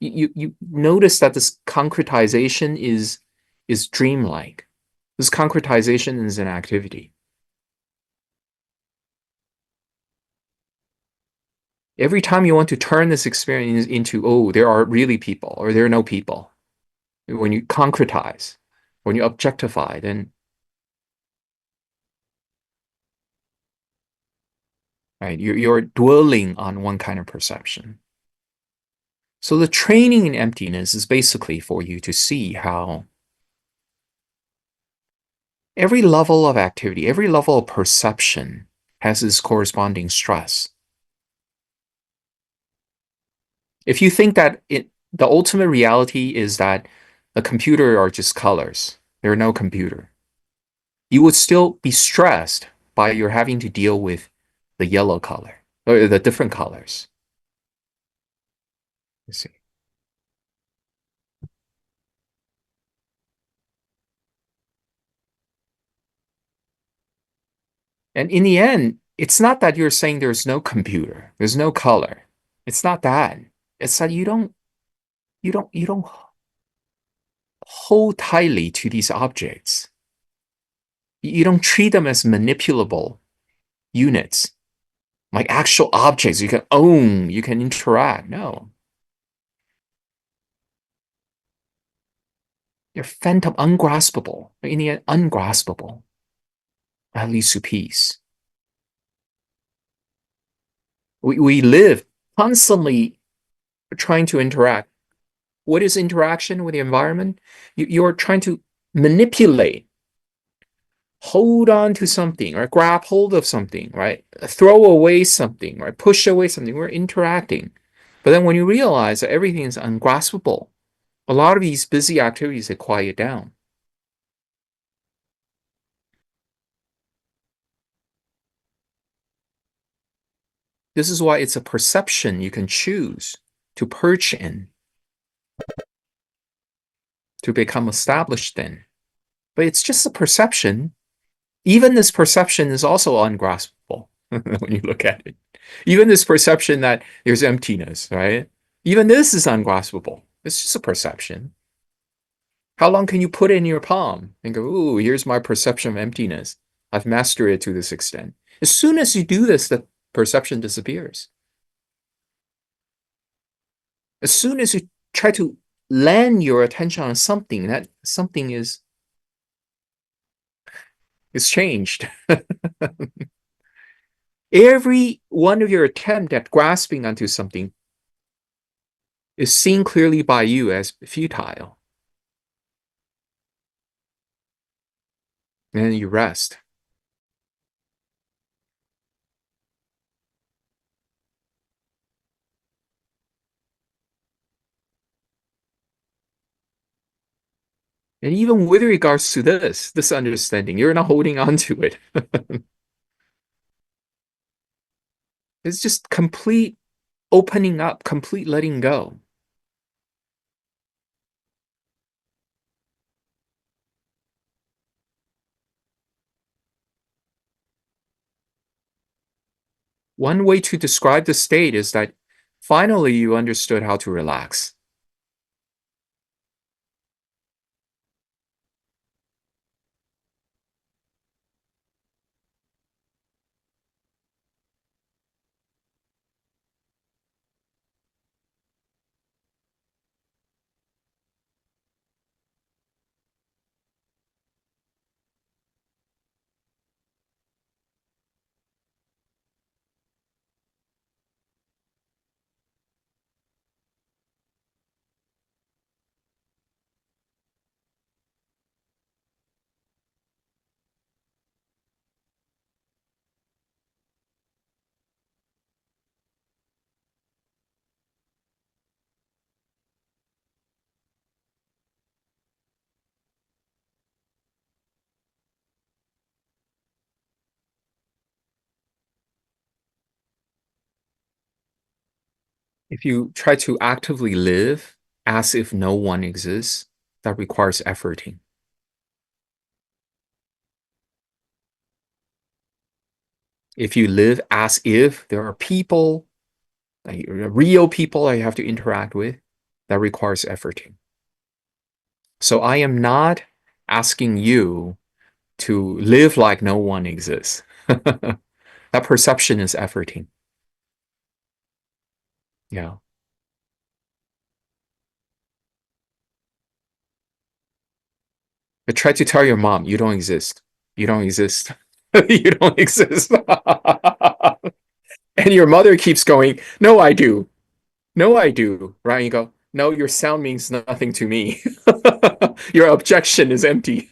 You notice that this concretization is dreamlike. This concretization is an activity. Every time you want to turn this experience into, oh, there are really people or there are no people, when you concretize, when you objectify, then right, you're dwelling on one kind of perception. So the training in emptiness is basically for you to see how every level of activity, every level of perception has its corresponding stress. If you think that the ultimate reality is that a computer are just colors, there are no computer, you would still be stressed by your having to deal with the yellow color or the different colors. You see. And in the end, it's not that you're saying there's no computer, there's no color. It's not that. It's that you don't hold tightly to these objects. You don't treat them as manipulable units, like actual objects you can own, you can interact. No, they're phantom, ungraspable. In the end, ungraspable. That leads to peace. We live constantly trying to interact. What is interaction with the environment? You're trying to manipulate, hold on to something, or grab hold of something, right? Throw away something, right? Push away something. We're interacting. But then when you realize that everything is ungraspable, a lot of these busy activities they quiet down. This is why it's a perception you can choose to perch in, to become established in. But it's just a perception. Even this perception is also ungraspable when you look at it. Even this perception that there's emptiness, right? Even this is ungraspable. It's just a perception. How long can you put it in your palm and go, ooh, here's my perception of emptiness. I've mastered it to this extent. As soon as you do this, the perception disappears. As soon as you try to land your attention on something, that something is changed. Every one of your attempt at grasping onto something is seen clearly by you as futile. And then you rest. And even with regards to this understanding, you're not holding on to it. It's just complete opening up, complete letting go. One way to describe the state is that finally you understood how to relax. If you try to actively live as if no one exists, that requires efforting. If you live as if there are people, like real people I have to interact with, that requires efforting. So I am not asking you to live like no one exists. That perception is efforting. Yeah. But try to tell your mom, you don't exist. You don't exist. You don't exist. And your mother keeps going, no, I do. No, I do. Right? And you go, no, your sound means nothing to me. Your objection is empty.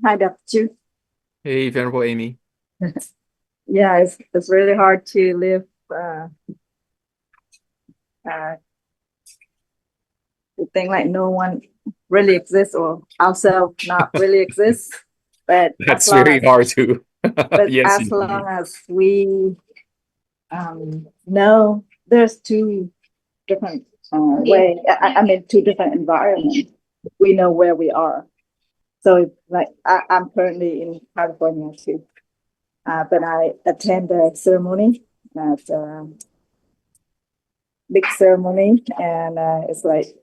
Hi, Dr. Hey, Venerable Amy. Yeah, it's really hard to live to think like no one really exists or ourselves not really exists. But That's very hard to. Yes, as long as we know there's two different ways. I mean, two different environments. We know where we are. So like I'm currently in California too, but I attend a ceremony at big ceremony, and it's like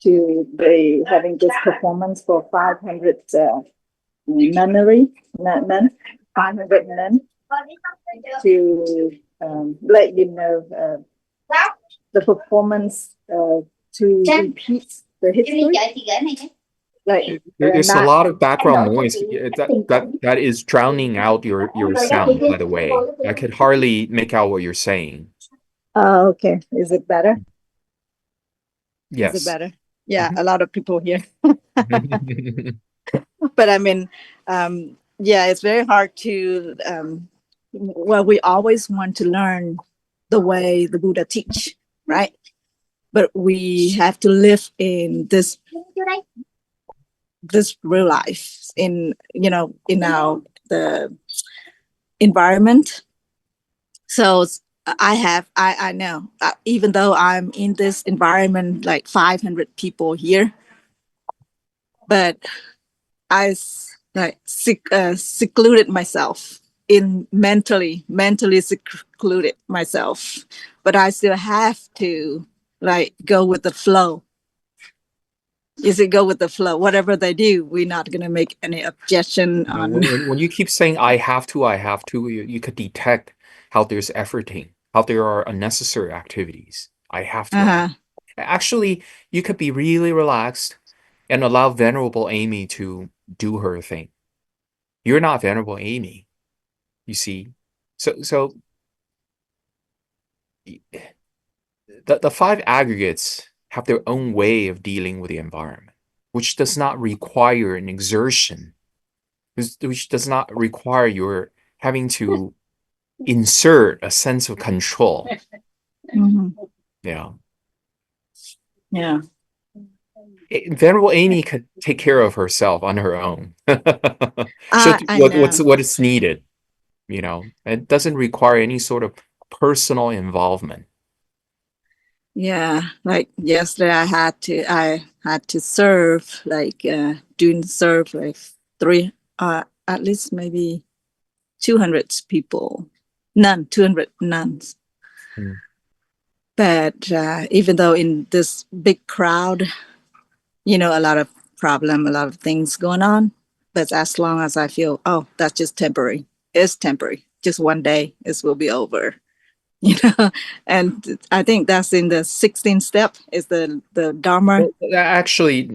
to be having this performance for 500 nunnery nun 500 nuns to let you know the performance to repeat the history. Like there's a lot of background noise that is drowning out your sound, by the way. I could hardly make out what you're saying. Oh, okay. Is it better? Yes. Is it better? Yeah, a lot of people here. But I mean, yeah, it's very hard to, well, we always want to learn the way the Buddha teach, right? But we have to live in this real life, in in the environment. So I know, even though I'm in this environment, like 500 people here, but I like secluded myself in mentally secluded myself, but I still have to like go with the flow. Is it go with the flow? Whatever they do, we're not going to make any objection You know, on. when you keep saying I have to, you could detect how there's efforting, how there are unnecessary activities. I have to. Uh-huh. Actually, you could be really relaxed and allow Venerable Amy to do her thing. You're not Venerable Amy, you see. So the five aggregates have their own way of dealing with the environment, which does not require an exertion, which does not require your having to insert a sense of control. Mhm. Yeah. Yeah. Venerable Amy could take care of herself on her own. She'll do I know. what is needed, you know. It doesn't require any sort of personal involvement. Yeah, like yesterday I had to serve like doing serve like three at least maybe 200 people, 200 nuns. Mm. But even though in this big crowd, a lot of problem, a lot of things going on, but as long as I feel, oh, that's just temporary. It's temporary. Just one day, it will be over. And I think that's in the 16th step is the Dharma. Well, actually,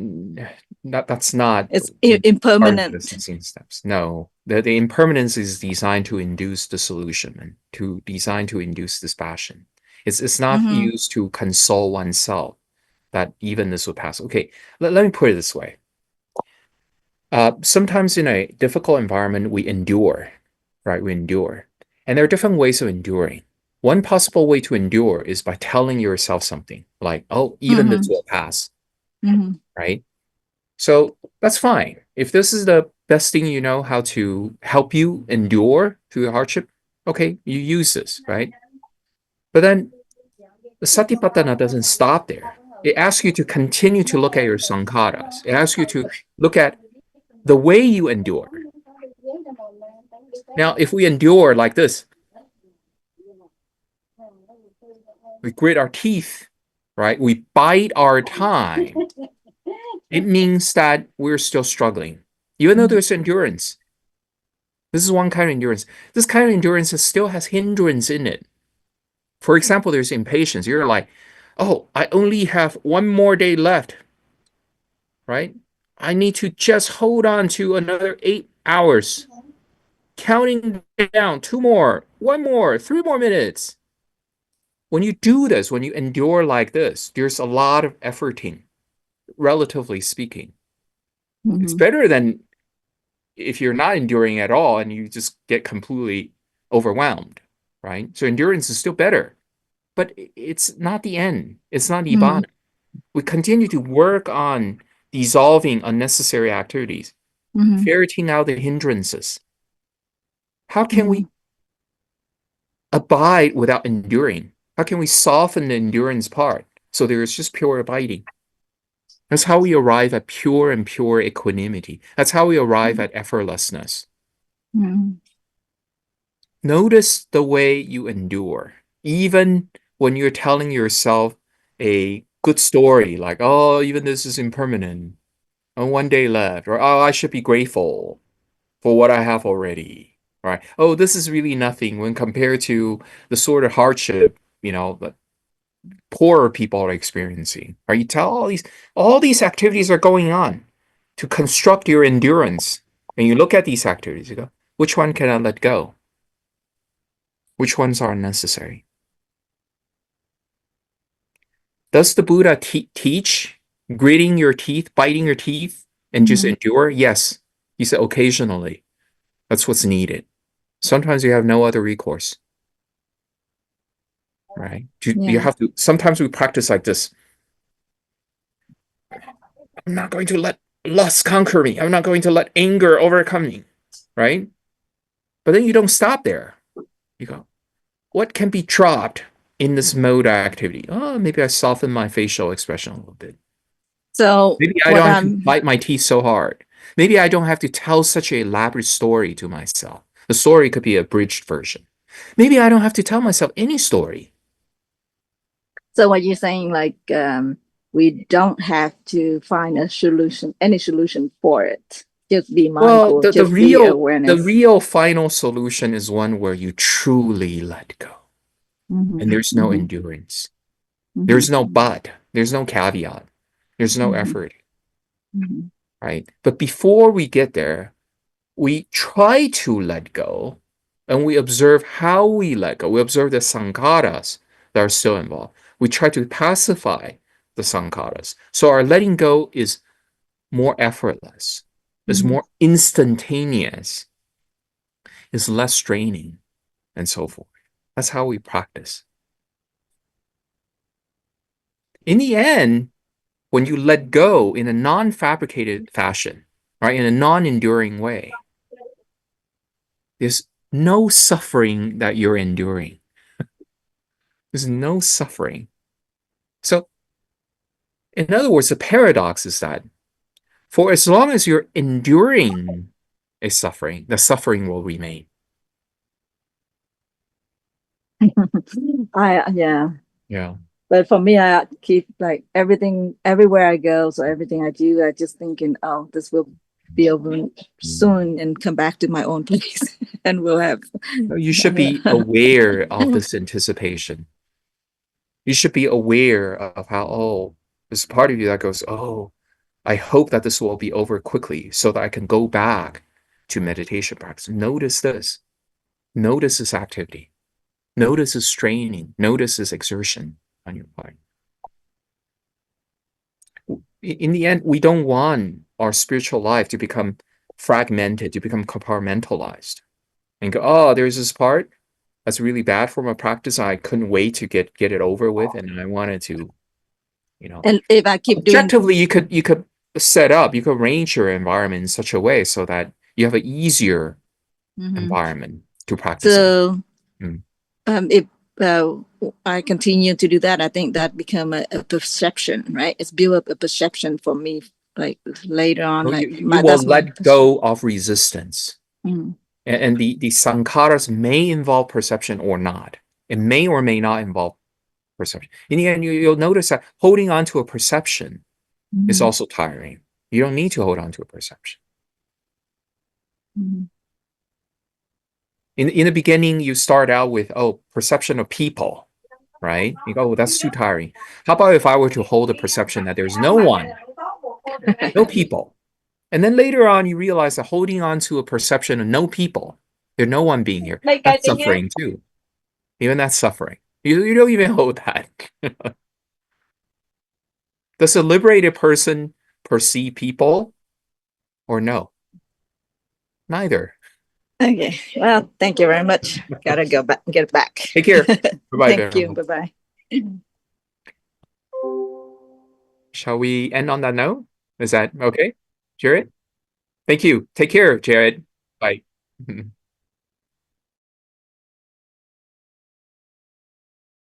that's not It's part of the impermanent. 16 steps. No, the impermanence is designed to induce disillusionment, to designed to induce dispassion. It's not Mm-hmm. used to console oneself that even this will pass. Okay, let me put it this way. Sometimes in a difficult environment, we endure, right? We endure. And there are different ways of enduring. One possible way to endure is by telling yourself something like, oh, even this Mm-hmm. will pass, Mm-hmm. right? So that's fine. If this is the best thing you know how to help you endure through the hardship, okay, you use this, right? But then the Satipatthana doesn't stop there. It asks you to continue to look at your sankharas. It asks you to look at the way you endure. Now, if we endure like this, we grit our teeth, right? We bide our time. It means that we're still struggling, even though there's endurance. This is one kind of endurance. This kind of endurance still has hindrance in it. For example, there's impatience. You're like, oh, I only have one more day left, right? I need to just hold on to another 8 hours, counting down two more, one more, 3 more minutes. When you do this, when you endure like this, there's a lot of efforting, relatively speaking. It's Mm-hmm. better than if you're not enduring at all and you just get completely overwhelmed, right? So endurance is still better, but it's not the end. It's not Mm-hmm. Nibbana. We continue to work on dissolving unnecessary activities, Mm-hmm. ferreting out the hindrances. How can Mm-hmm. we abide without enduring? How can we soften the endurance part so there is just pure abiding? That's how we arrive at pure and pure equanimity. That's how we arrive at effortlessness. Mm-hmm. Notice the way you endure, even when you're telling yourself a good story, like, oh, even this is impermanent, and one day left, or oh, I should be grateful for what I have already, right? Oh, this is really nothing when compared to the sort of hardship, that poorer people are experiencing. Or you tell all these activities are going on to construct your endurance, and you look at these activities, you go, which one can I let go? Which ones are necessary? Does the Buddha teach gritting your teeth, biting your teeth, and just Mm-hmm. endure? Yes. He said occasionally. That's what's needed. Sometimes you have no other recourse, right? You Yeah. have to, sometimes we practice like this. I'm not going to let lust conquer me. I'm not going to let anger overcome me, right? But then you don't stop there. You go, what can be dropped in this mode activity? Oh, maybe I soften my facial expression a little bit. So Maybe I what don't have to I'm bite my teeth so hard. Maybe I don't have to tell such an elaborate story to myself. The story could be a abridged version. Maybe I don't have to tell myself any story. So what you're saying, like, we don't have to find a solution, any solution for it. Just be Well, mindful, just be the awareness. real final solution is one where you truly let go. Mm-hmm, And there's no mm-hmm, endurance. mm-hmm, There's no but. There's no caveat. There's no mm-hmm, effort, mm-hmm, right? But before we get there, we try to let go and we observe how we let go. We observe the sankharas that are still involved. We try to pacify the sankharas. So our letting go is more effortless, is mm-hmm. more instantaneous, is less straining, and so forth. That's how we practice. In the end, when you let go in a non-fabricated fashion, right, in a non-enduring way, there's no suffering that you're enduring. There's no suffering. So, in other words, the paradox is that for as long as you're enduring a suffering, the suffering will remain. Yeah. Yeah. But for me, I keep like everything everywhere I go. So everything I do, I just thinking, oh, this will be over soon and come back to my own place, and we'll have. You should be aware of this anticipation. You should be aware of how, oh, there's part of you that goes, oh, I hope that this will be over quickly so that I can go back to meditation practice. Notice this. Notice this activity. Notice this straining. Notice this exertion on your part. In the end, we don't want our spiritual life to become fragmented, to become compartmentalized and go, oh, there's this part that's really bad for my practice. I couldn't wait to get it over with. And I wanted to, you know, And if I keep doing, objectively, you could set up, you could arrange your environment in such a way so that you have an easier Mhm. environment to practice in. So Mm. if uh, I continue to do that, I think that become a perception, right? It's build up a perception for me, like later on, So like you my will that's my. let go of resistance. Mm, And the sankharas may involve perception or not. It may or may not involve perception. In the end, you'll notice that holding on to a perception is mhm, also tiring. You don't need to hold on to a perception. mhm. In the beginning, you start out with, oh, perception of people, right? You go, oh, that's too tiring. How about if I were to hold a perception that there's no one, no people? And then later on, you realize that holding on to a perception of no people, there's no one being here, that's suffering too. Even that's suffering. You don't even hold that. Does a liberated person perceive people or no? Neither. Okay. Well, thank you very much. Gotta go back, get back. Take care. Bye-bye, Thank you. Venerable. Bye bye. Shall we end on that note? Is that okay, Jared? Thank you. Take care, Jared. Bye.